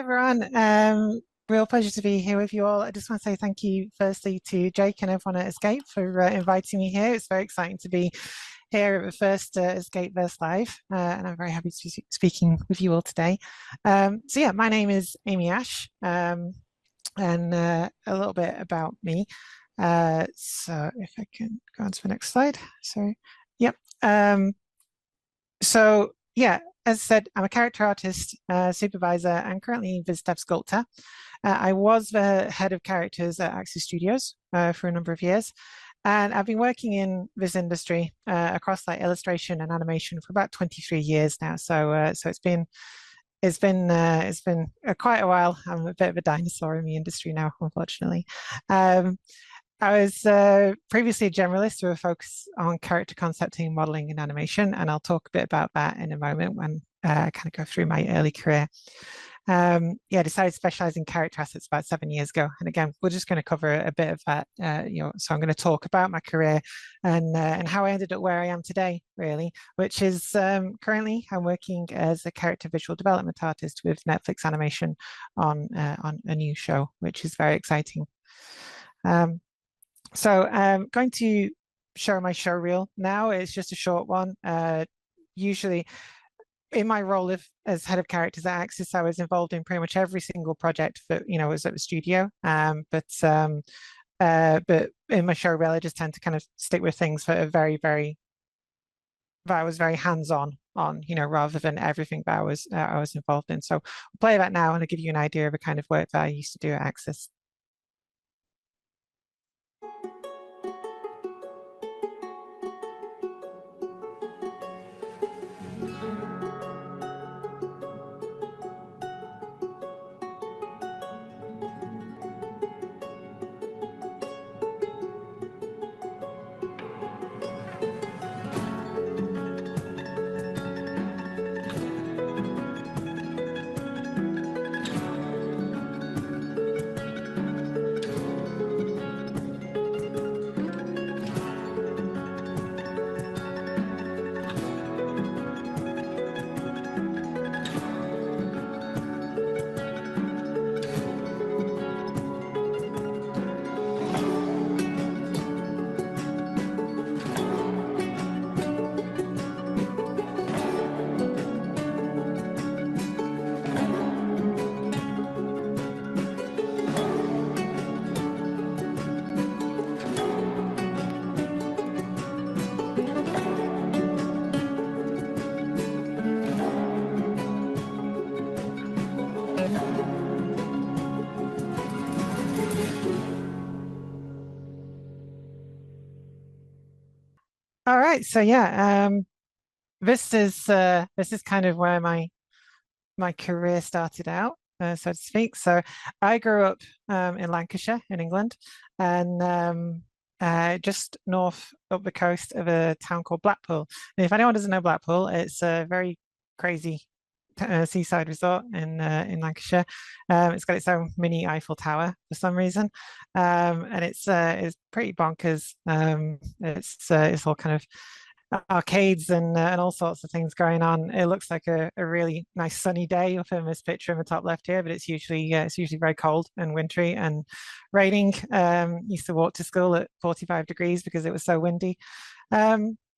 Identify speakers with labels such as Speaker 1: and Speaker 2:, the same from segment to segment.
Speaker 1: everyone. Real pleasure to be here with you all. I just want to say thank you firstly to Jake and everyone at Escape for inviting me here. It's very exciting to be here at the first Escapeverse Live, and I'm very happy to be speaking with you all today. So yeah, my name is Amy Ash, and a little bit about me. So if I can go on to the next slide. Sorry. Yep. So yeah, as I said, I'm a character artist, supervisor, and currently VizDev sculptor. I was the head of characters at Axis Studios for a number of years, and I've been working in this industry across like illustration and animation for about 23 years now. So it's been quite a while. I'm a bit of a dinosaur in the industry now, unfortunately. I was previously a generalist with a focus on character concepting, modeling, and animation, and I'll talk a bit about that in a moment when I kind of go through my early career. Yeah, I decided to specialize in character assets about 7 years ago, and again, we're just going to cover a bit of that. So I'm going to talk about my career and how I ended up where I am today, really, which is currently I'm working as a character visual development artist with Netflix Animation on a new show, which is very exciting. So I'm going to show my show reel now. It's just a short one. Usually in my role as head of characters at Axis, I was involved in pretty much every single project that, was at the studio. But in my show reel, I just tend to kind of stick with things that are that I was very hands-on on, rather than everything that I was involved in. So I'll play that now and I'll give you an idea of the kind of work that I used to do at Axis. All right, so yeah, this is kind of where my career started out, so to speak. So I grew up in Lancashire, in England, and just north up the coast of a town called Blackpool. And if anyone doesn't know Blackpool, it's a very crazy seaside resort in Lancashire. It's got its own mini Eiffel Tower for some reason, and it's pretty bonkers. It's all kind of arcades and all sorts of things going on. It looks like a really nice sunny day up in this picture in the top left here, but it's usually very cold and wintry and raining. Used to walk to school at 45 degrees because it was so windy.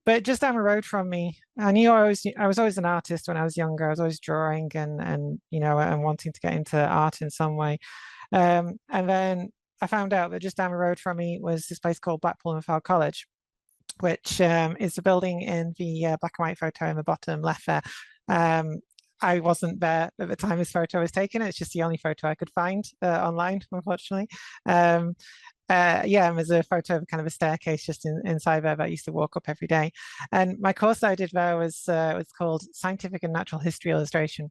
Speaker 1: But just down the road from me, I knew I was always an artist when I was younger. I was always drawing and wanting to get into art in some way. And then I found out that just down the road from me was this place called Blackpool and Fowle College, which is the building in the black and white photo in the bottom left there. I wasn't there at the time this photo was taken. It's just the only photo I could find online, unfortunately. Yeah, and there's a photo of kind of a staircase just inside there that I used to walk up every day. And my course that I did there was called Scientific and Natural History Illustration,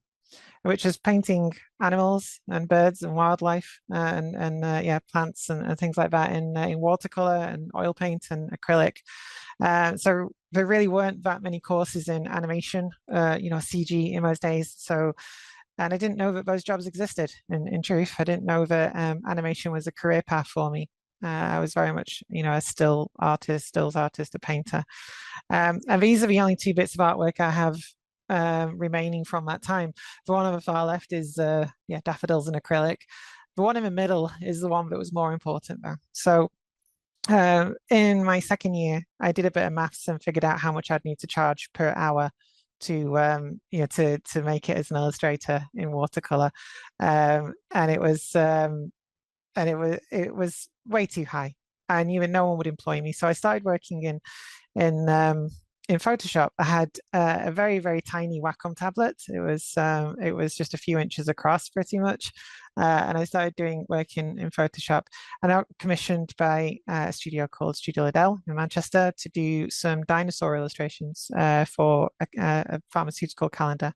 Speaker 1: which is painting animals and birds and wildlife and yeah, plants and things like that in watercolor and oil paint and acrylic. So there really weren't that many courses in animation, CG in those days. So, and I didn't know that those jobs existed. In truth, I didn't know that animation was a career path for me. I was very much, a stills artist, a painter. And these are the only two bits of artwork I have remaining from that time. The one on the far left is yeah, daffodils in acrylic. The one in the middle is the one that was more important though. So in my second year, I did a bit of maths and figured out how much I'd need to charge per hour to you know to make it as an illustrator in watercolor, and it was way too high. I knew that no one would employ me, so I started working in um, in Photoshop. I had a very very tiny Wacom tablet. It was just a few inches across, pretty much, and I started doing work in Photoshop. And I got commissioned by a studio called Studio Liddell in Manchester to do some dinosaur illustrations for a pharmaceutical calendar.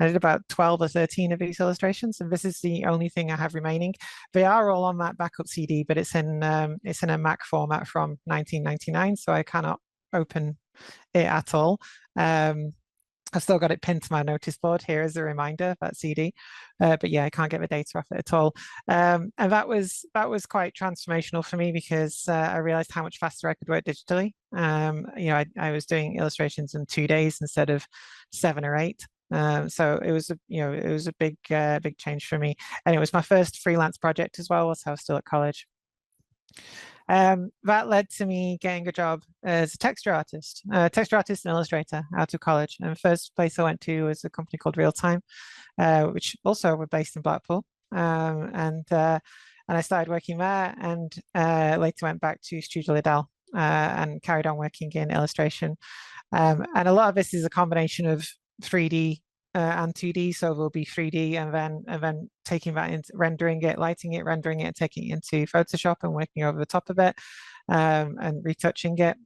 Speaker 1: I did about 12 or 13 of these illustrations, and this is the only thing I have remaining. They are all on that backup CD, but it's in a Mac format from 1999, so I cannot open it at all. I've still got it pinned to my notice board here as a reminder, that CD. But yeah, I can't get the data off it at all. And that was quite transformational for me because I realized how much faster I could work digitally. You know, I was doing illustrations in 2 days instead of 7 or 8. So it was a big big change for me, and it was my first freelance project as well, whilst I was still at college. That led to me getting a job as a texture artist and illustrator out of college. And the first place I went to was a company called Real Time, which also were based in Blackpool. And I started working there, and later went back to Studio Liddell and carried on working in illustration. And a lot of this is a combination of 3D and 2D. So there'll be 3D and then taking that into rendering it, lighting it, rendering it, taking it into Photoshop and working over the top of it, and retouching it.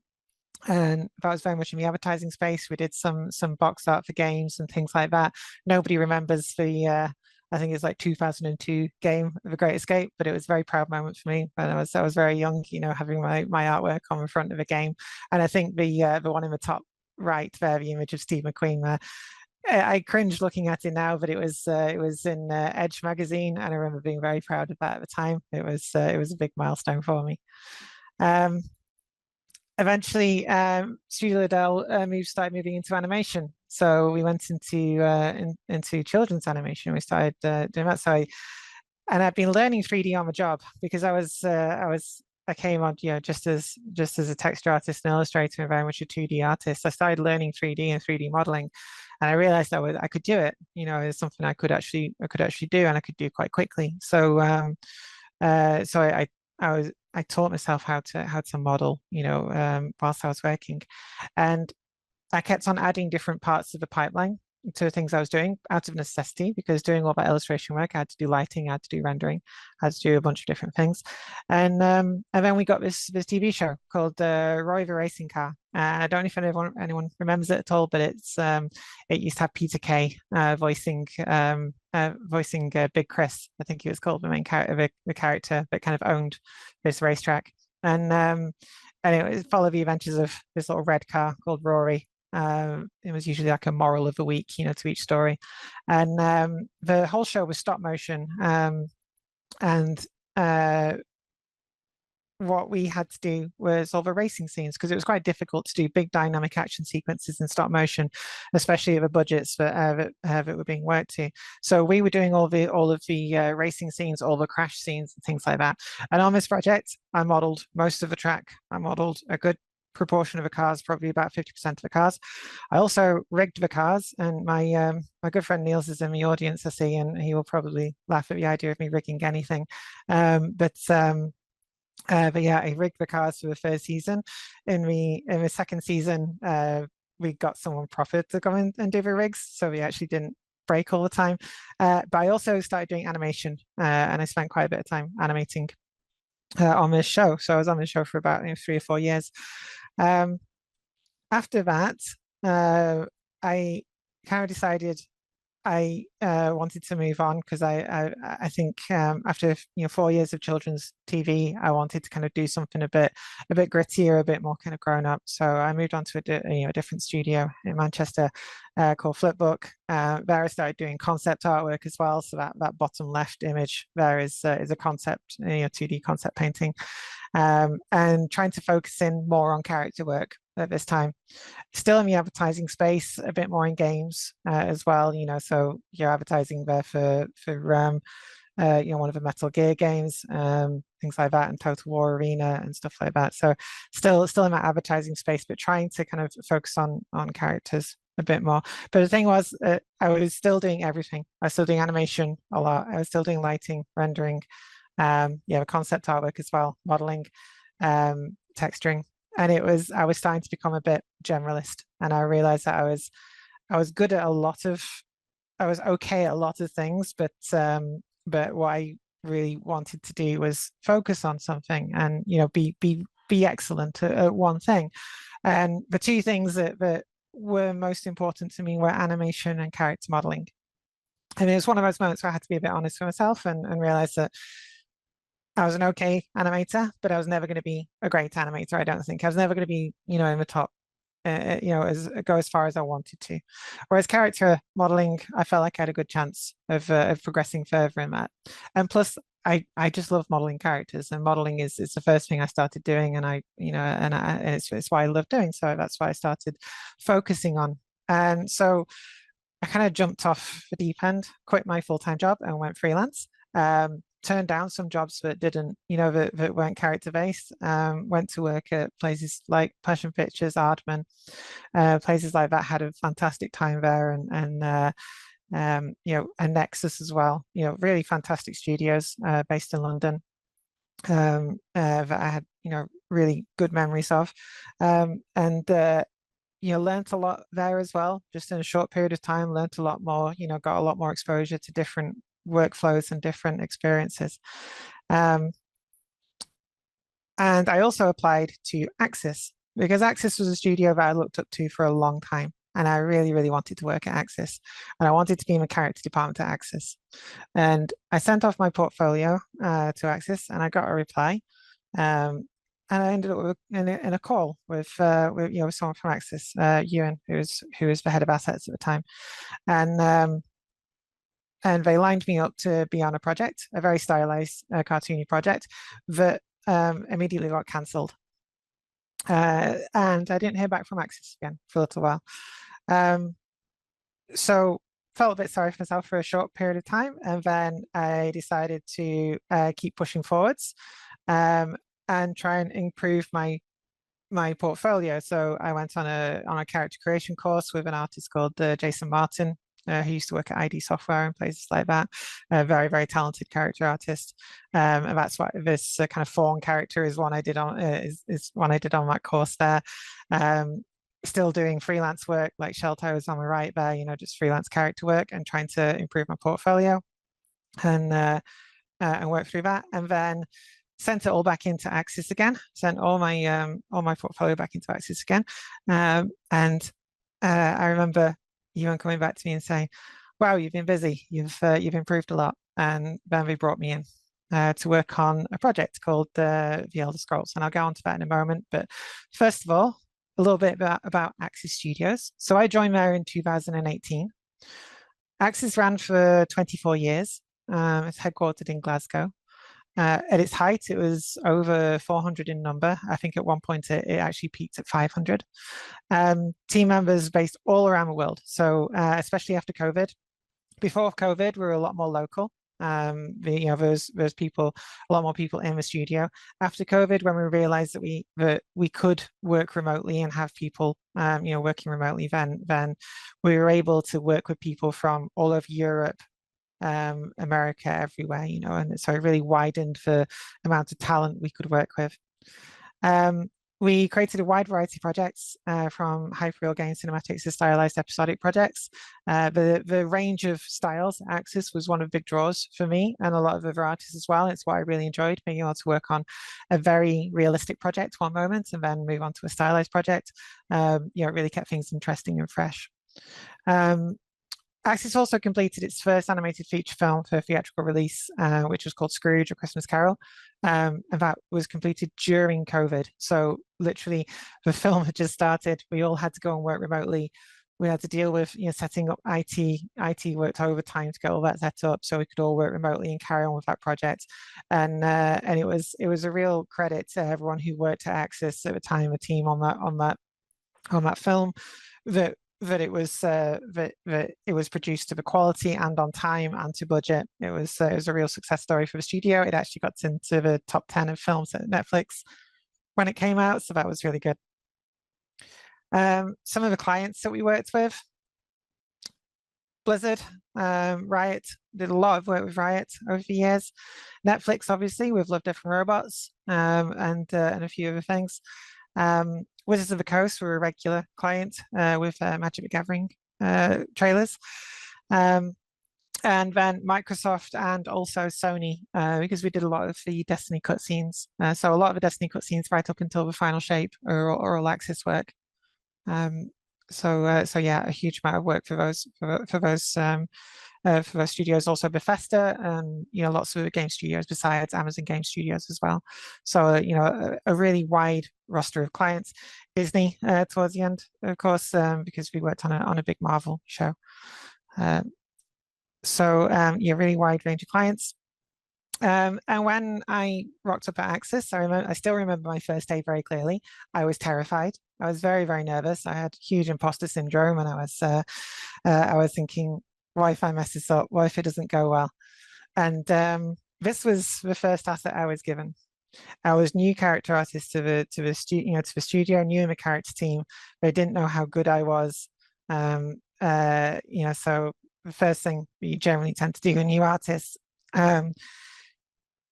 Speaker 1: And that was very much in the advertising space. We did some box art for games and things like that. Nobody remembers the I think it's like 2002 game, The Great Escape, but it was a very proud moment for me when I was very young, you know, having my artwork on the front of a game. And I think the one in the top right there, the image of Steve McQueen there, I cringe looking at it now, but it was in Edge magazine, and I remember being very proud of that at the time. It was a big milestone for me. Um, Eventually, Studio Liddell started moving into animation, so we went into children's animation. We started doing that. And I've been learning 3D on the job because I came on, you know, just as a texture artist and illustrator and very much a 2D artist. I started learning 3D and 3D modeling, and I realized I could do it. You know, it's something I could actually do, and I could do quite quickly. So I taught myself how to model, you know, whilst I was working, and I kept on adding different parts of the pipeline to the things I was doing out of necessity, because doing all that illustration work, I had to do lighting, I had to do rendering, I had to do a bunch of different things. And then we got this TV show called Roy the Racing Car. I don't know if anyone remembers it at all, but it used to have Peter Kay voicing Big Chris. I think he was called the main character, the character that kind of owned this racetrack. And it followed the adventures of this little red car called Rory. It was usually like a moral of the week, you know, to each story. And the whole show was stop motion. And what we had to do was all the racing scenes, because it was quite difficult to do big dynamic action sequences in stop motion, especially at the budgets that were being worked to. So we were doing all of the racing scenes, all the crash scenes and things like that. And on this project, I modeled most of the track. I modeled a good proportion of the cars, probably about 50% of the cars. I also rigged the cars, and my good friend Niels is in the audience, I see, and he will probably laugh at the idea of me rigging anything. But yeah, I rigged the cars for the first season. In the second season, we got someone proper to come in and do the rigs, so we actually didn't break all the time. But I also started doing animation, and I spent quite a bit of time animating on this show. So I was on the show for about 3 or 4 years. After that, I kind of decided I wanted to move on, because I think after 4 years of children's TV, I wanted to kind of do something a bit grittier, a bit more kind of grown up. So I moved on to a different studio in Manchester called Flipbook. There I started doing concept artwork as well. So that bottom left image there is a concept, 2D concept painting, and trying to focus in more on character work at this time. Still in the advertising space, a bit more in games as well. So you're advertising there for one of the Metal Gear games, things like that, and Total War Arena and stuff like that. So still in that advertising space, but trying to kind of focus on characters a bit more. But the thing was, I was still doing everything. I was still doing animation a lot. I was still doing lighting, rendering, concept artwork as well, modeling, texturing. And I was starting to become a bit generalist. And I realized that I was good at I was okay at a lot of things, but what I really wanted to do was focus on something and be excellent at one thing. And the two things that were most important to me were animation and character modeling. And it was one of those moments where I had to be a bit honest with myself and realize that I was an okay animator, but I was never going to be a great animator. I don't think I was never going to be, in the top, go as far as I wanted to. Whereas character modeling, I felt like I had a good chance of progressing further in that. And plus, I just love modeling characters, and modeling is the first thing I started doing, and it's why I love doing. So that's why I started focusing on. And so I kind of jumped off the deep end, quit my full-time job, and went freelance. Turned down some jobs that didn't, that weren't character based. Went to work at places like Passion Pictures, Aardman, places like that. Had a fantastic time there, and Nexus as well. Really fantastic studios based in London that I had, really good memories of, and learned a lot there as well. Just in a short period of time, learned a lot more. Got a lot more exposure to different workflows and different experiences. And I also applied to Axis because Axis was a studio that I looked up to for a long time. And I really, really wanted to work at Axis. And I wanted to be in the character department at Axis. And I sent off my portfolio to Axis and I got a reply. And I ended up in a call with someone from Axis, Ewan, who was the head of assets at the time. And they lined me up to be on a project, a very stylized, cartoony project that immediately got cancelled. And I didn't hear back from Axis again for a little while. So felt a bit sorry for myself for a short period of time, and then I decided to keep pushing forwards and try and improve my portfolio. So I went on a character creation course with an artist called Jason Martin, who used to work at ID Software and places like that. A very, very talented character artist. And that's what this kind of fawn character is one I did on is one I did on that course there. Still doing freelance work like Shell Towers on the right there, just freelance character work and trying to improve my portfolio and work through that. And then sent it all back into Axis again, sent all my portfolio back into Axis again. And I remember Ewan coming back to me and saying, wow, you've been busy, you've improved a lot. And then they brought me in to work on a project called The Elder Scrolls. And I'll go on to that in a moment. But first of all, a little bit about Axis Studios. So I joined there in 2018. Axis ran for 24 years. It's headquartered in Glasgow. At its height, it was over 400 in number. I think at one point it actually peaked at 500. Team members based all around the world. So especially after COVID. Before COVID, we were a lot more local. There's a lot more people in the studio. After COVID, when we realized that we could work remotely and have people, working remotely, then we were able to work with people from all over Europe, America, everywhere, and so it really widened the amount of talent we could work with. We created a wide variety of projects, from hyperreal game cinematics to stylized episodic projects. The range of styles, Axis was one of the big draws for me and a lot of other artists as well. It's what I really enjoyed, being able to work on a very realistic project one moment and then move on to a stylized project. It really kept things interesting and fresh. Axis also completed its first animated feature film for theatrical release, which was called Scrooge: A Christmas Carol. And that was completed during COVID. So literally the film had just started. We all had to go and work remotely. We had to deal with setting up IT. IT worked overtime to get all that set up so we could all work remotely and carry on with that project. And it was a real credit to everyone who worked at Axis at the time, the team on that on that film, that that it was produced to the quality and on time and to budget. It was a real success story for the studio. It actually got into the top 10 of films at Netflix when it came out, so that was really good. Some of the clients that we worked with, Blizzard, Riot, did a lot of work with Riot over the years. Netflix, obviously, with Love, Death and Robots, and a few other things. Wizards of the Coast were a regular client with Magic the Gathering trailers. And then Microsoft and also Sony, because we did a lot of the Destiny cutscenes. So a lot of the Destiny cutscenes right up until the final shape or all access work. So yeah, a huge amount of work for those studios. Also Bethesda, and lots of game studios besides Amazon Game Studios as well. So a really wide roster of clients. Disney towards the end, of course, because we worked on a big Marvel show. Yeah, really wide range of clients. And when I rocked up at Axis, I still remember my first day very clearly. I was terrified. I was very, very nervous. I had huge imposter syndrome, and I was thinking, what if I mess this up? What if it doesn't go well? And this was the first asset I was given. I was new character artist to the studio, new in the character team. They didn't know how good I was. So the first thing you generally tend to do when new artists,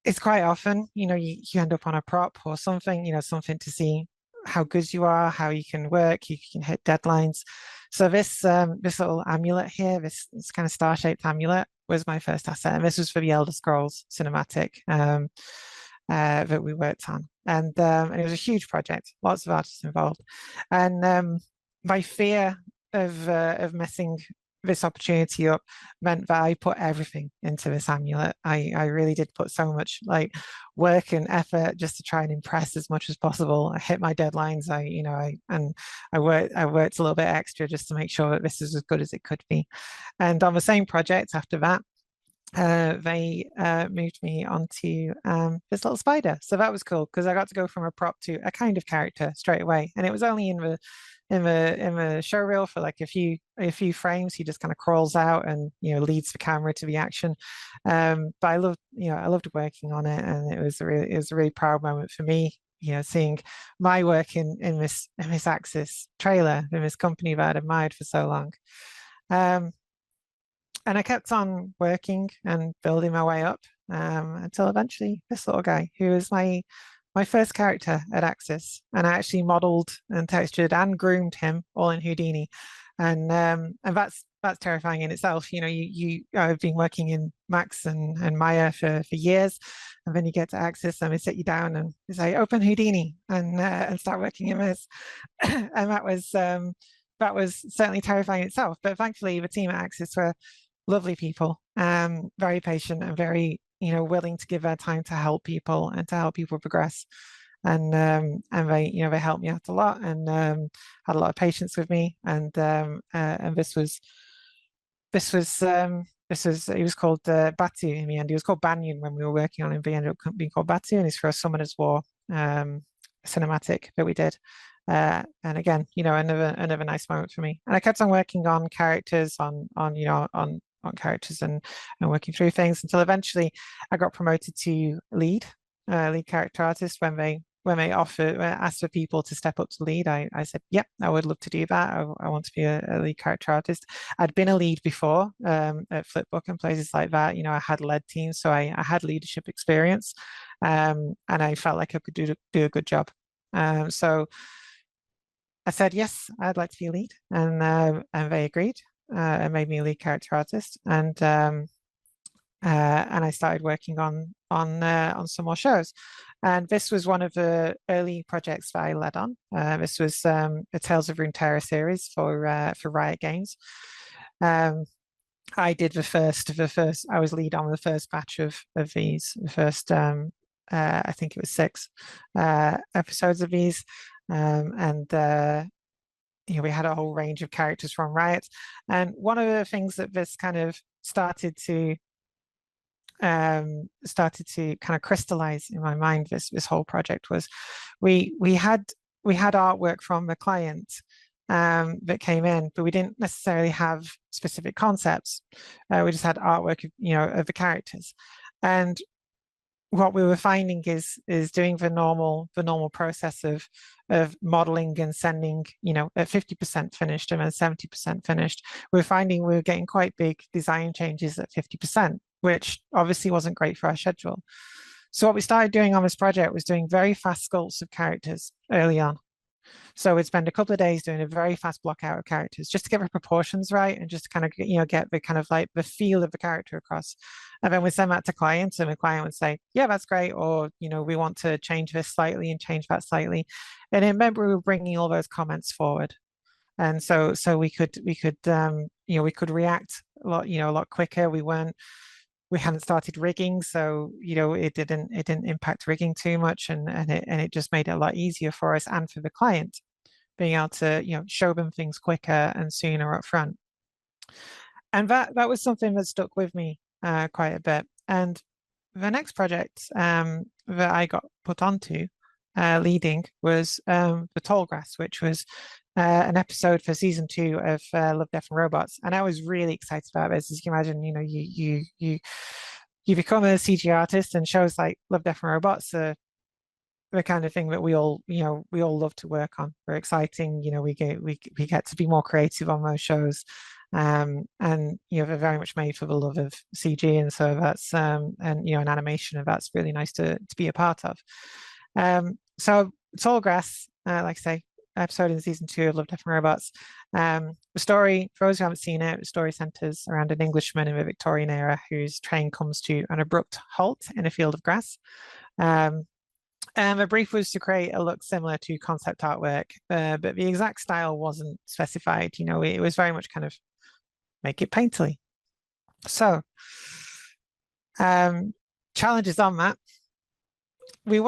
Speaker 1: it's quite often, you end up on a prop or something, something to see how good you are, how you can work, you can hit deadlines. So this little amulet here, this kind of star-shaped amulet was my first asset, and this was for the Elder Scrolls cinematic that we worked on, and it was a huge project, lots of artists involved, and my fear of messing this opportunity up meant that I put everything into this amulet. I really did put so much work and effort just to try and impress as much as possible. I hit my deadlines. I worked a little bit extra just to make sure that this is as good as it could be. And on the same project after that, they moved me onto this little spider. So that was cool because I got to go from a prop to a kind of character straight away. And it was only in the show reel for like a few frames. He just kind of crawls out and leads the camera to the action. But I loved working on it, and it was a really proud moment for me. Seeing my work in this Axis trailer in this company that I'd admired for so long. And I kept on working and building my way up until eventually this little guy, who was my first character at Axis, and I actually modeled and textured and groomed him all in Houdini, and that's terrifying in itself. I've been working in Max and Maya for years, and then you get to Axis and they sit you down and they say open Houdini and start working in this, and that was certainly terrifying itself. But thankfully, the team at Axis were lovely people, very patient and very willing to give their time to help people and to help people progress. And they helped me out a lot and had a lot of patience with me. And this was he was called Batu in the end. He was called Banyan when we were working on him, but he ended up being called Batu, and he's for a Summoner's War cinematic that we did. And again, another nice moment for me. And I kept on working on characters on characters and working through things until eventually I got promoted to lead character artist when they asked for people to step up to lead. I said, yep, I would love to do that. I want to be a lead character artist. I'd been a lead before at Flipbook and places like that. I had led teams, so I had leadership experience, and I felt like I could do a good job. So I said, yes, I'd like to be a lead, and they agreed and made me a lead character artist, and I started working on some more shows. And this was one of the early projects that I led on. This was the Tales of Runeterra series for Riot Games. I did the first. I was lead on the first batch of these. The first, I think it was 6 episodes of these, and we had a whole range of characters from Riot. And one of the things that this kind of started to kind of crystallize in my mind, this whole project, was we had artwork from the client that came in, but we didn't necessarily have specific concepts. We just had artwork, of the characters. And what we were finding is doing the normal process of modeling and sending, at 50% finished and then 70% finished. We were finding we were getting quite big design changes at 50%, which obviously wasn't great for our schedule. So what we started doing on this project was doing very fast sculpts of characters early on. So we'd spend a couple of days doing a very fast block out of characters just to get the proportions right and just to kind of, get the kind of like the feel of the character across. And then we send that to clients and the client would say, yeah, that's great. Or, we want to change this slightly and change that slightly. And it meant we were bringing all those comments forward. And so we could react a lot quicker. We hadn't started rigging, so it didn't impact rigging too much, and it just made it a lot easier for us and for the client being able to show them things quicker and sooner up front. And that was something that stuck with me quite a bit. And the next project that I got put onto leading was the Tall Grass, which was an episode for season 2 of Love, Death and Robots, and I was really excited about this. As you can imagine, you become a CG artist, and shows like Love, Death and Robots are the kind of thing that we all love to work on. They're exciting. We get to be more creative on those shows, and they're very much made for the love of CG, and so that's an animation, and that's really nice to be a part of. So Tall Grass, like I say, episode in season 2 of Love, Death and Robots. The story, for those who haven't seen it, the story centers around an Englishman in the Victorian era whose train comes to an abrupt halt in a field of grass. And the brief was to create a look similar to concept artwork, but the exact style wasn't specified. It was very much kind of make it painterly. So, challenges on that. We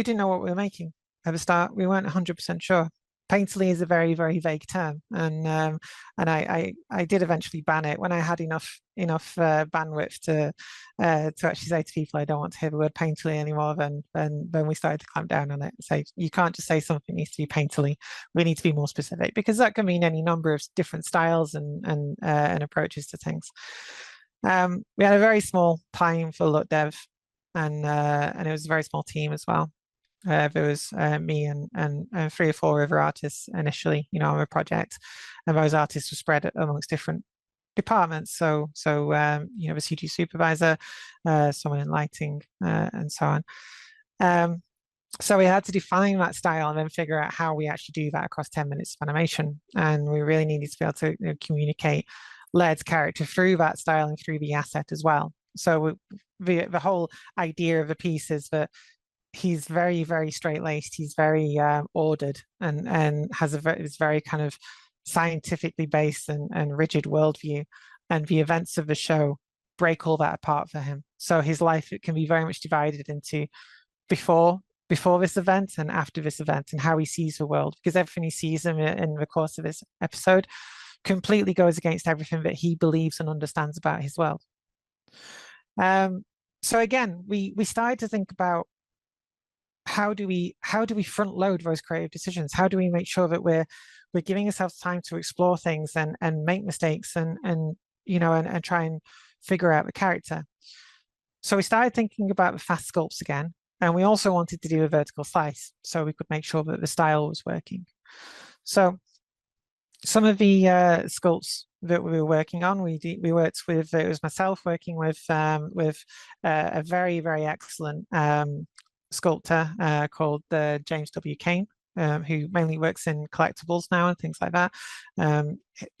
Speaker 1: didn't know what we were making at the start. We weren't 100% sure. Painterly is a very, very vague term, and I did eventually ban it when I had enough bandwidth to actually say to people I don't want to hear the word painterly anymore. Then we started to clamp down on it. Say you can't just say something needs to be painterly. We need to be more specific, because that can mean any number of different styles and approaches to things. We had a very small time for look dev, and it was a very small team as well. There was me and 3 or 4 other artists initially, on the project, and those artists were spread amongst different departments. So the CG supervisor, someone in lighting, and so on. So we had to define that style and then figure out how we actually do that across 10 minutes of animation. And we really needed to be able to communicate Laird's character through that style and through the asset as well. So the whole idea of the piece is that he's very, very straight-laced. He's very ordered and has is very kind of scientifically based and rigid worldview. And the events of the show break all that apart for him. So his life, it can be very much divided into before this event and after this event, and how he sees the world, because everything he sees in the course of this episode completely goes against everything that he believes and understands about his world. So again, we started to think about how do we front load those creative decisions? How do we make sure that we're giving ourselves time to explore things and make mistakes and try and figure out the character? So we started thinking about the fast sculpts again, and we also wanted to do a vertical slice so we could make sure that the style was working. So some of the sculpts that we were working on, we worked with, it was myself working with a very, very excellent sculptor called James W. Kane, who mainly works in collectibles now and things like that.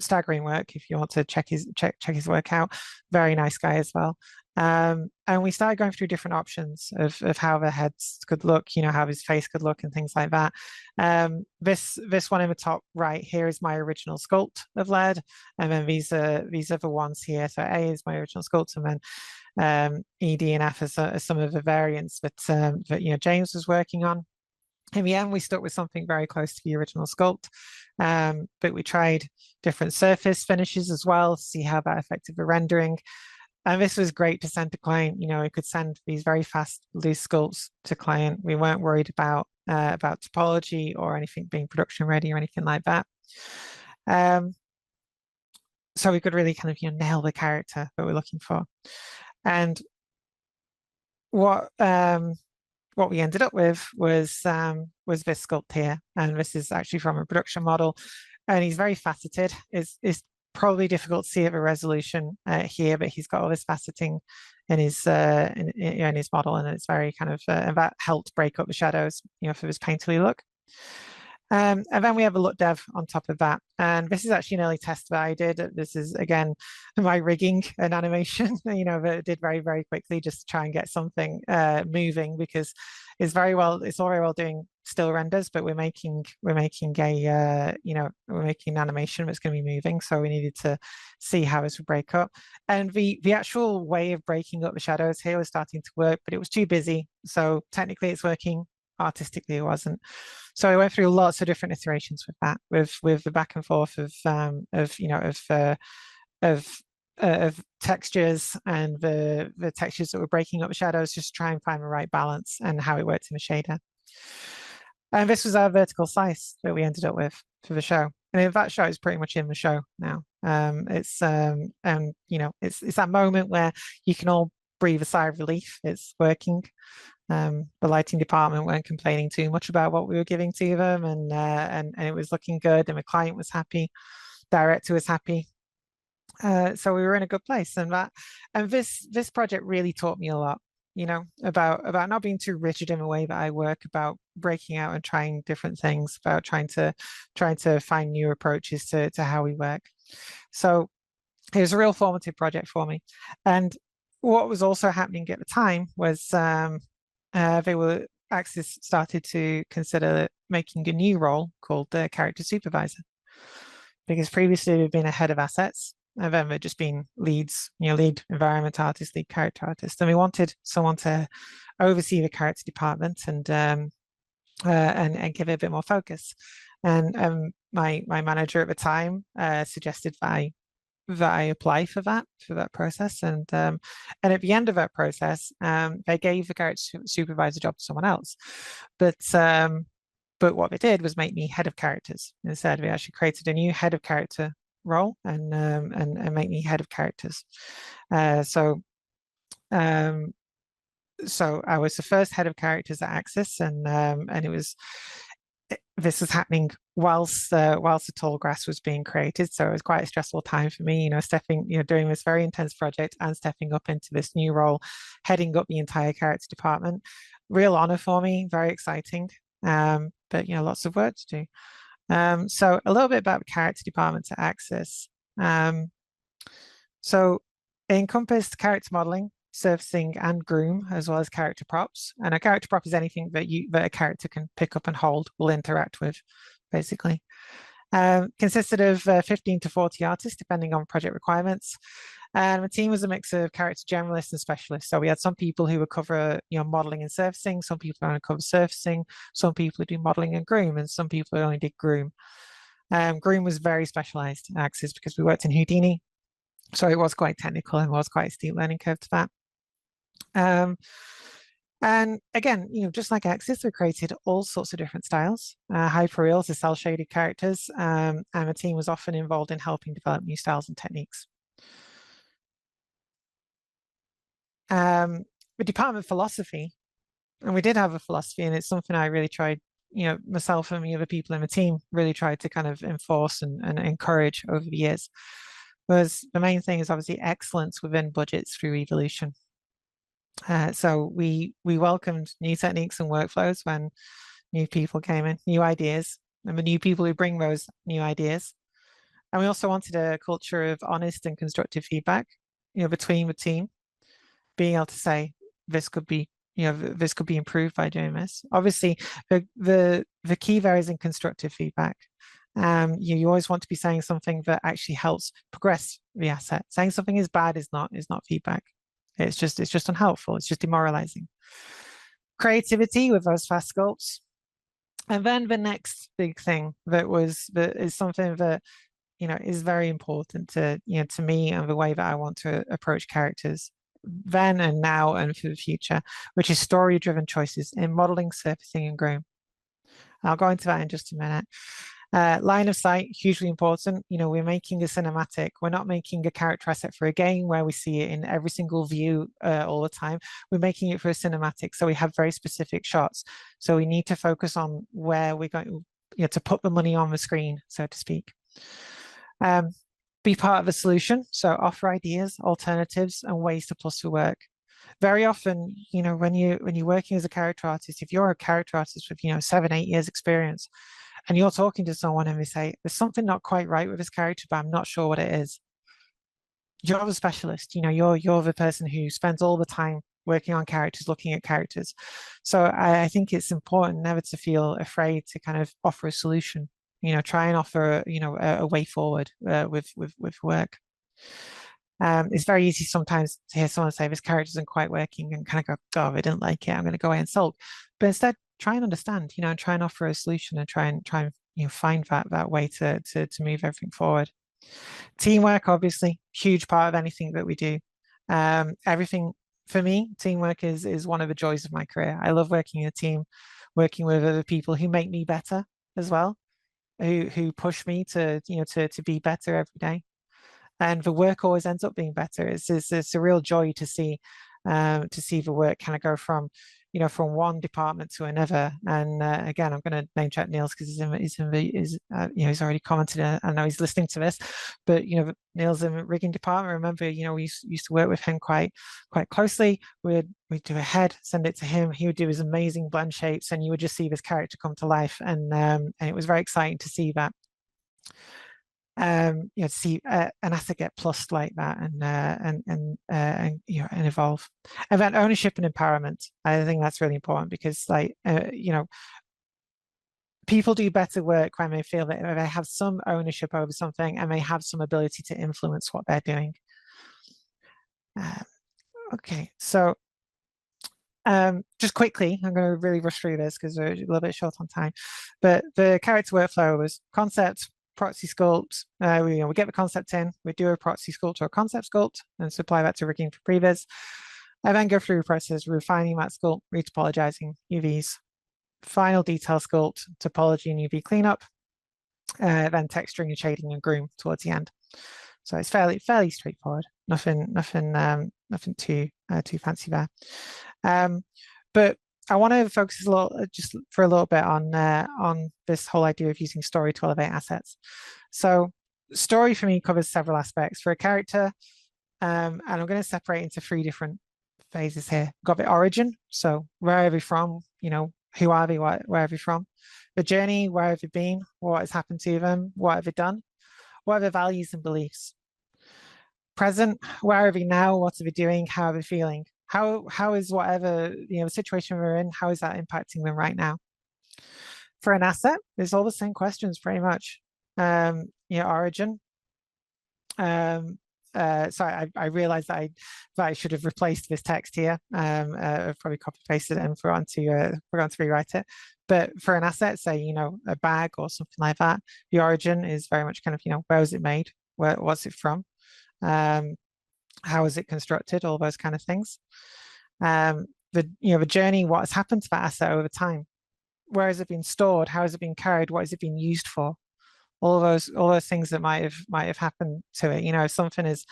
Speaker 1: Staggering work if you want to check his work out. Very nice guy as well. And we started going through different options of how the heads could look, how his face could look and things like that. This one in the top right here is my original sculpt of Laird, and then these are the ones here. So A is my original sculpt, and then ED and F are some of the variants that James was working on. In the end, we stuck with something very close to the original sculpt, but we tried different surface finishes as well to see how that affected the rendering. And this was great to send to client. We could send these very fast loose sculpts to client. We weren't worried about topology or anything being production ready or anything like that. Um, so we could really kind of nail the character that we're looking for. And what what we ended up with was this sculpt here, and this is actually from a production model, and he's very faceted. It's probably difficult to see at the resolution here, but he's got all this faceting in his in his model, and it's very kind of and that helped break up the shadows, for this painterly look. And then we have a LUT dev on top of that. And this is actually an early test that I did. This is, again, my rigging and animation, that I did very, very quickly just to try and get something moving, because it's all very well doing still renders, but we're making a, we're making an animation that's going to be moving. So we needed to see how this would break up. And the actual way of breaking up the shadows here was starting to work, but it was too busy. So technically it's working, artistically it wasn't. So I went through lots of different iterations with that, with the back and forth of textures, and the textures that were breaking up the shadows, just to try and find the right balance and how it worked in the shader. And this was our vertical slice that we ended up with for the show. And that show is pretty much in the show now. It's that moment where you can all breathe a sigh of relief. It's working. The lighting department weren't complaining too much about what we were giving to them, and it was looking good, and the client was happy, director was happy. So we were in a good place, and this project really taught me a lot, about not being too rigid in the way that I work, about breaking out and trying different things, about trying to find new approaches to how we work. So it was a real formative project for me. And what was also happening at the time was Axis started to consider making a new role called the character supervisor, because previously we've been a head of assets, and then we've just been leads, lead environment artist, lead character artist, and we wanted someone to oversee the character department and give it a bit more focus. And my manager at the time suggested that I apply for that process, and at the end of that process, they gave the character supervisor job to someone else, but what they did was make me head of characters instead. We actually created a new head of character role, and make me head of characters. So I was the first head of characters at Axis, and this was happening whilst the tall grass was being created. So it was quite a stressful time for me, doing this very intense project and stepping up into this new role, heading up the entire character department. Real honor for me, very exciting. But lots of work to do. So a little bit about the character department at Axis. So it encompassed character modeling, surfacing, and groom, as well as character props. And a character prop is anything that a character can pick up and hold, will interact with, basically. Consisted of 15 to 40 artists, depending on project requirements. And the team was a mix of character generalists and specialists. So we had some people who would cover, modeling and surfacing, some people who only cover surfacing, some people who do modeling and groom, and some people who only did groom. Groom was very specialized in Axis because we worked in Houdini. So it was quite technical and was quite a steep learning curve to that. And again, just like Axis, we created all sorts of different styles, hyperreal to cel-shaded characters, and the team was often involved in helping develop new styles and techniques. The department philosophy, and we did have a philosophy, and it's something I really tried, myself and the other people in the team really tried to kind of enforce and encourage over the years, was the main thing is obviously excellence within budgets through evolution. So we welcomed new techniques and workflows when new people came in, new ideas, and the new people who bring those new ideas. And we also wanted a culture of honest and constructive feedback, between the team, being able to say this could be, this could be improved by doing this. Obviously, the key there is in constructive feedback. You always want to be saying something that actually helps progress the asset. Saying something is bad is not feedback. It's just unhelpful. It's just demoralizing. Creativity with those fast sculpts. And then the next big thing that is something that is very important to to me and the way that I want to approach characters then and now and for the future, which is story-driven choices in modeling, surfacing, and groom. I'll go into that in just a minute. Line of sight, hugely important. We're making a cinematic. We're not making a character asset for a game where we see it in every single view all the time. We're making it for a cinematic, so we have very specific shots. So we need to focus on where we're going, to put the money on the screen, so to speak. Be part of the solution. So offer ideas, alternatives, and ways to plus the work. Very often, when you're working as a character artist, if you're a character artist with 7, 8 years experience, and you're talking to someone and they say, there's something not quite right with this character, but I'm not sure what it is. You're the specialist, you're the person who spends all the time working on characters, looking at characters. So I think it's important never to feel afraid to kind of offer a solution, try and offer, a way forward with work. It's very easy sometimes to hear someone say this character isn't quite working and kind of go, oh, I didn't like it, I'm going to go away and sulk. But instead, try and understand, and try and offer a solution and try and find that way to move everything forward. Teamwork, obviously, huge part of anything that we do. Everything for me, teamwork is one of the joys of my career. I love working in a team, working with other people who make me better as well, who push me to to be better every day, and the work always ends up being better. It's a real joy to see the work kind of go from from one department to another. And again, I'm going to name check Niels because he's already commented. I know he's listening to this, but Niels in the rigging department. Remember, we used to work with him quite closely. We'd do a head, send it to him. He would do his amazing blend shapes, and you would just see this character come to life. And it was very exciting to see that. To see an asset get plussed like that and evolve. And then ownership and empowerment. I think that's really important because people do better work when they feel that they have some ownership over something and they have some ability to influence what they're doing. Okay, so just quickly, I'm going to really rush through this because we're a little bit short on time. But the character workflow was concept, proxy sculpt. We get the concept in, we do a proxy sculpt or a concept sculpt and supply that to rigging for previs. I then go through the process, refining that sculpt, retopologizing UVs, final detail sculpt, topology and UV cleanup, then texturing and shading and groom towards the end. So it's fairly straightforward. Nothing too fancy there. But I want to focus just for a little bit on this whole idea of using story to elevate assets. So story for me covers several aspects for a character, and I'm going to separate into 3 different phases here. Got the origin, so where are they from? Who are they? Where are they from? The journey, where have they been? What has happened to them? What have they done? What are their values and beliefs? Present, where are they now? What are they doing? How are they feeling? How is whatever the situation we're in, how is that impacting them right now? For an asset, it's all the same questions pretty much. Origin. Sorry, I realized that I should have replaced this text here. I've probably copy pasted it and forgotten to rewrite it. But for an asset, say a bag or something like that, the origin is very much kind of where was it made, what's it from, how is it constructed, all those kind of things. The journey, what has happened to that asset over time, where has it been stored, how has it been carried, what has it been used for, all those things that might have happened to it. If something is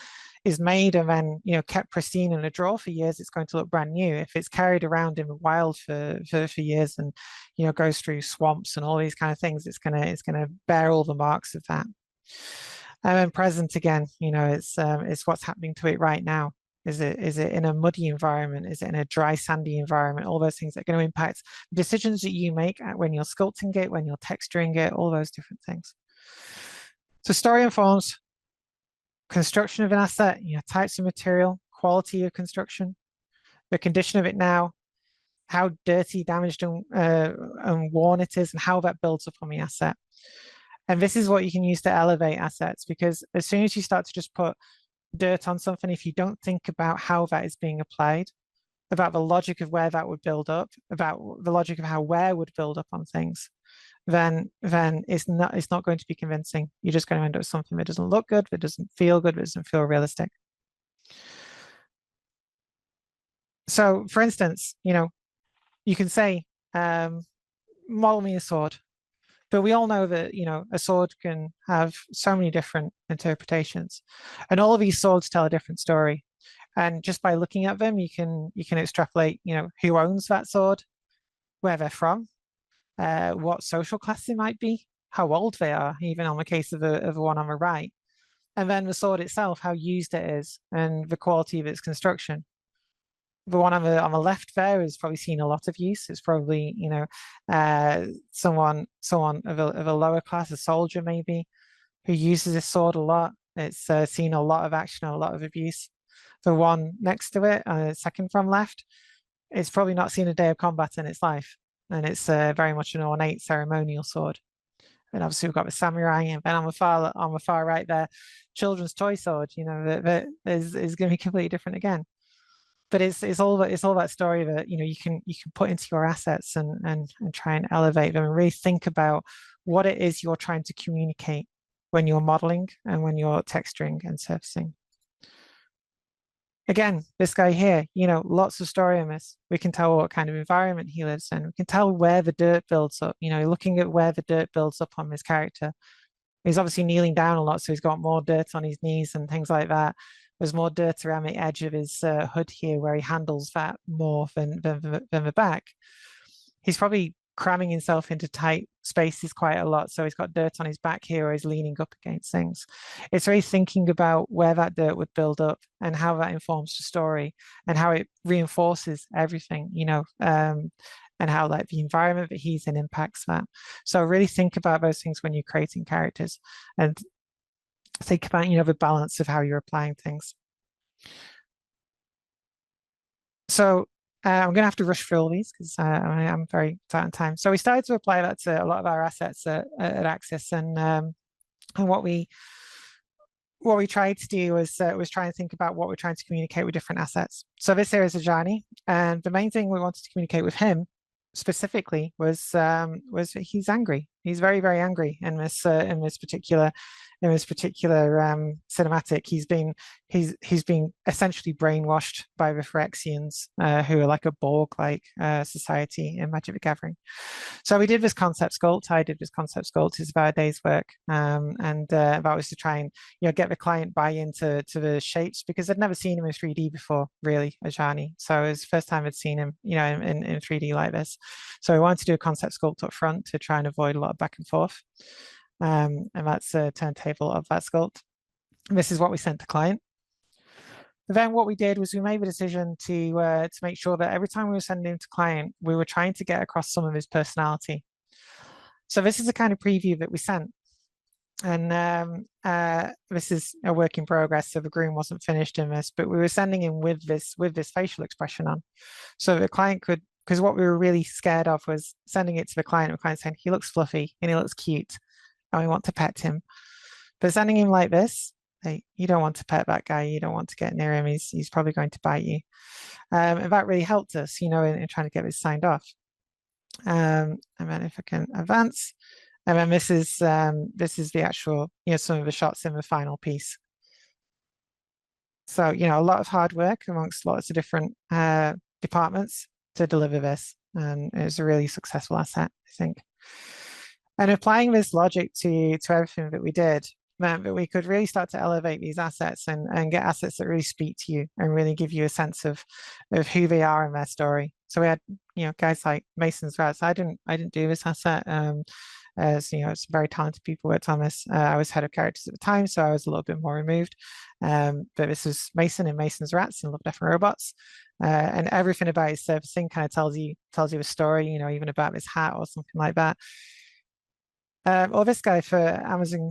Speaker 1: made and then kept pristine in a drawer for years, it's going to look brand new. If it's carried around in the wild for years and goes through swamps and all these kind of things, it's gonna bear all the marks of that. And then present again, it's what's happening to it right now. Is it in a muddy environment? Is it in a dry, sandy environment? All those things that are going to impact decisions that you make when you're sculpting it, when you're texturing it, all those different things. So story informs construction of an asset, types of material, quality of construction, the condition of it now, how dirty, damaged, and worn it is, and how that builds up on the asset. And this is what you can use to elevate assets, because as soon as you start to just put dirt on something, if you don't think about how that is being applied, about the logic of where that would build up, about the logic of how wear would build up on things, then it's not going to be convincing. You're just going to end up with something that doesn't look good, that doesn't feel good, that doesn't feel realistic. So, for instance, you can say, model me a sword. But we all know that, a sword can have so many different interpretations, and all of these swords tell a different story. And just by looking at them, you can extrapolate, who owns that sword, where they're from, what social class they might be, how old they are, even on the case of the one on the right, and then the sword itself, how used it is, and the quality of its construction. The one on the left there has probably seen a lot of use. It's probably, someone of a lower class, a soldier maybe, who uses this sword a lot. It's seen a lot of action, a lot of abuse. The one next to it, second from left, it's probably not seen a day of combat in its life, and it's very much an ornate ceremonial sword. And obviously we've got the samurai, and then on the far right there, children's toy sword. That is going to be completely different again. But it's all that story that you can put into your assets and try and elevate them and really think about what it is you're trying to communicate when you're modeling and when you're texturing and surfacing. Again, this guy here, lots of story in this. We can tell what kind of environment he lives in. We can tell where the dirt builds up, looking at where the dirt builds up on this character. He's obviously kneeling down a lot, so he's got more dirt on his knees and things like that. There's more dirt around the edge of his hood here where he handles that more than the back. He's probably cramming himself into tight spaces quite a lot. So he's got dirt on his back here or he's leaning up against things. It's really thinking about where that dirt would build up and how that informs the story and how it reinforces everything, and how like the environment that he's in impacts that. So really think about those things when you're creating characters and think about, the balance of how you're applying things. So I'm going to have to rush through all these because I'm very tight on time. So we started to apply that to a lot of our assets at Axis, and what we tried to do was try and think about what we're trying to communicate with different assets. So this here is Ajani, and the main thing we wanted to communicate with him specifically was that he's angry. He's very, very angry in this particular cinematic. He's been essentially brainwashed by the Phyrexians, who are like a Borg-like society in Magic the Gathering. So we did this concept sculpt. I did this concept sculpt. It's about a day's work, and that was to try and get the client buy into the shapes because I'd never seen him in 3D before, really, Ajani. So it was the first time I'd seen him, in 3D like this. So we wanted to do a concept sculpt up front to try and avoid a lot of back and forth. And that's a turntable of that sculpt. And this is what we sent to client. Then what we did was we made the decision to make sure that every time we were sending him to client, we were trying to get across some of his personality. So this is the kind of preview that we sent. And this is a work in progress, so the groom wasn't finished in this, but we were sending him with this facial expression on. So the client could, because what we were really scared of was sending it to the client saying, he looks fluffy and he looks cute and we want to pet him. But sending him like this, you don't want to pet that guy, you don't want to get near him, he's probably going to bite you. And that really helped us, in trying to get this signed off. And then if I can advance, and then this is the actual, some of the shots in the final piece. So, a lot of hard work amongst lots of different departments to deliver this. And it was a really successful asset, I think. And applying this logic to everything that we did meant that we could really start to elevate these assets and get assets that really speak to you and really give you a sense of who they are in their story. So we had, guys like Mason's Rats. I didn't do this asset. As it's very talented people worked on this. I was head of characters at the time, so I was a little bit more removed. But this was Mason and Mason's Rats and Love, Death and Robots. And everything about his surfacing kind of tells you a story, even about his hat or something like that. Or this guy for Amazon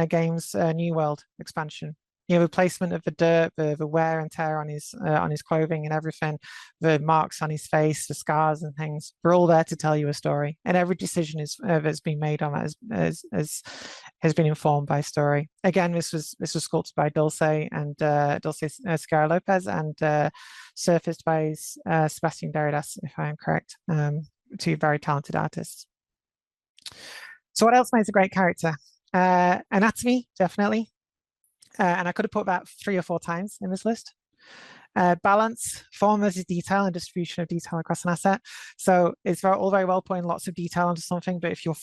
Speaker 1: Games New World expansion. The placement of the dirt, the wear and tear on his clothing and everything, the marks on his face, the scars and things. They're all there to tell you a story, and every decision that's been made on that has been informed by story. Again, this was sculpted by Dulce and Dulce Segarra Lopez and surfaced by Sebastian Derridas, if I am correct. Two very talented artists. So what else makes a great character? Anatomy, definitely. And I could have put that 3 or 4 times in this list. Balance, form versus detail, and distribution of detail across an asset. So it's all very well putting lots of detail into something, but if your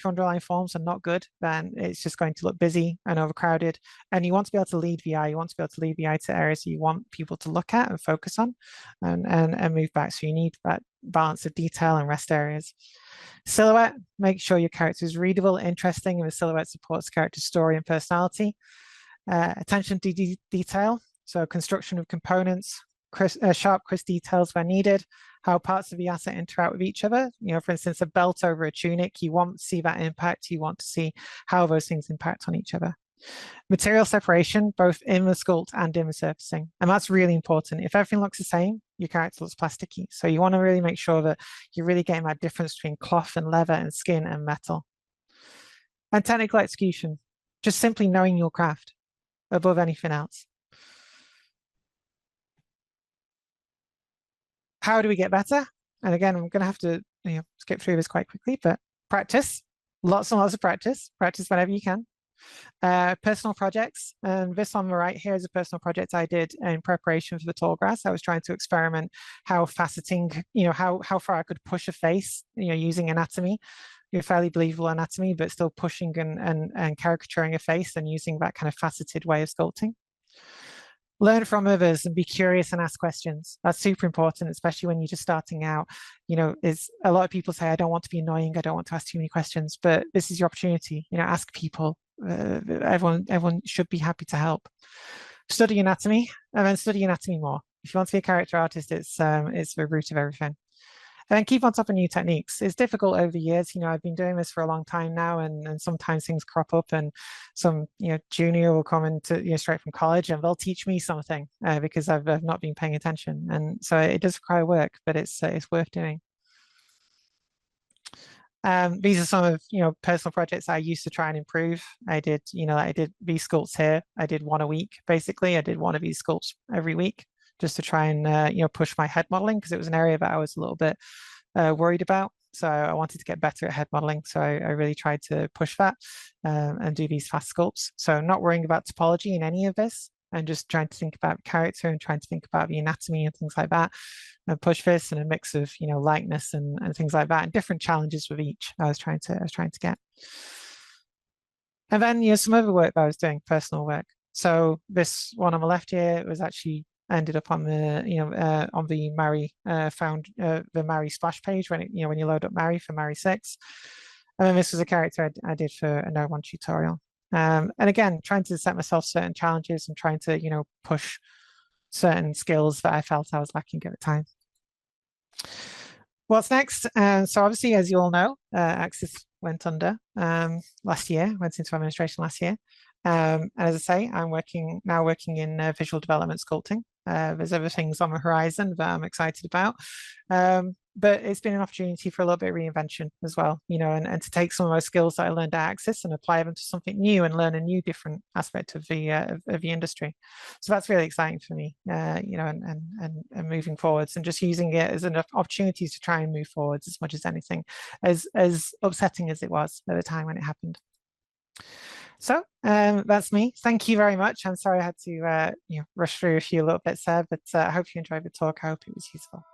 Speaker 1: underlying forms are not good, then it's just going to look busy and overcrowded. And you want to be able to lead VI. You want to be able to lead VI to areas you want people to look at and focus on, and move back. So you need that balance of detail and rest areas. Silhouette, make sure your character is readable, interesting, and the silhouette supports the character's story and personality. Attention to detail, so construction of components, sharp, crisp details where needed, how parts of the asset interact with each other. For instance, a belt over a tunic, you want to see that impact, you want to see how those things impact on each other. Material separation, both in the sculpt and in the surfacing. And that's really important. If everything looks the same, your character looks plasticky. So you want to really make sure that you're really getting that difference between cloth and leather and skin and metal. And technical execution, just simply knowing your craft above anything else. How do we get better? And again, I'm going to have to skip through this quite quickly, but practice, lots and lots of practice whenever you can. Personal projects, and this on the right here is a personal project I did in preparation for the tall grass. I was trying to experiment how faceting, how far I could push a face, using anatomy, fairly believable anatomy, but still pushing and caricaturing a face and using that kind of faceted way of sculpting. Learn from others and be curious and ask questions. That's super important, especially when you're just starting out. Is a lot of people say, I don't want to be annoying, I don't want to ask too many questions, but this is your opportunity. Ask people. Everyone should be happy to help. Study anatomy, and then study anatomy more. If you want to be a character artist, it's the root of everything. And then keep on top of new techniques. It's difficult over the years. I've been doing this for a long time now, and sometimes things crop up, and some junior will come into straight from college, and they'll teach me something because I've not been paying attention. And so it does require work, but it's worth doing. These are some of personal projects I used to try and improve. I did these sculpts here. I did one a week basically. I did one of these sculpts every week just to try and push my head modeling, because it was an area that I was a little bit worried about. So I wanted to get better at head modeling. So I really tried to push that and do these fast sculpts. So not worrying about topology in any of this, and just trying to think about character and trying to think about the anatomy and things like that, and push this, and a mix of likeness and things like that, and different challenges with each I was trying to get. And then some other work that I was doing, personal work. So this one on the left here was actually ended up on the on the Mari the Mari splash page when when you load up Mari for Mari 6. And then this was a character I did for a No One tutorial. And again, trying to set myself certain challenges and trying to push certain skills that I felt I was lacking at the time. What's next? So obviously, as you all know, Axis went under last year, went into administration last year. And as I say, I'm now working in visual development sculpting. There's other things on the horizon that I'm excited about. But it's been an opportunity for a little bit of reinvention as well, and to take some of those skills that I learned at Axis and apply them to something new and learn a new different aspect of the industry. So that's really exciting for me, and moving forwards, and just using it as an opportunity to try and move forwards as much as anything, as upsetting as it was at the time when it happened. So that's me. Thank you very much. I'm sorry I had to rush through a few little bits there, but I hope you enjoyed the talk. I hope it was useful.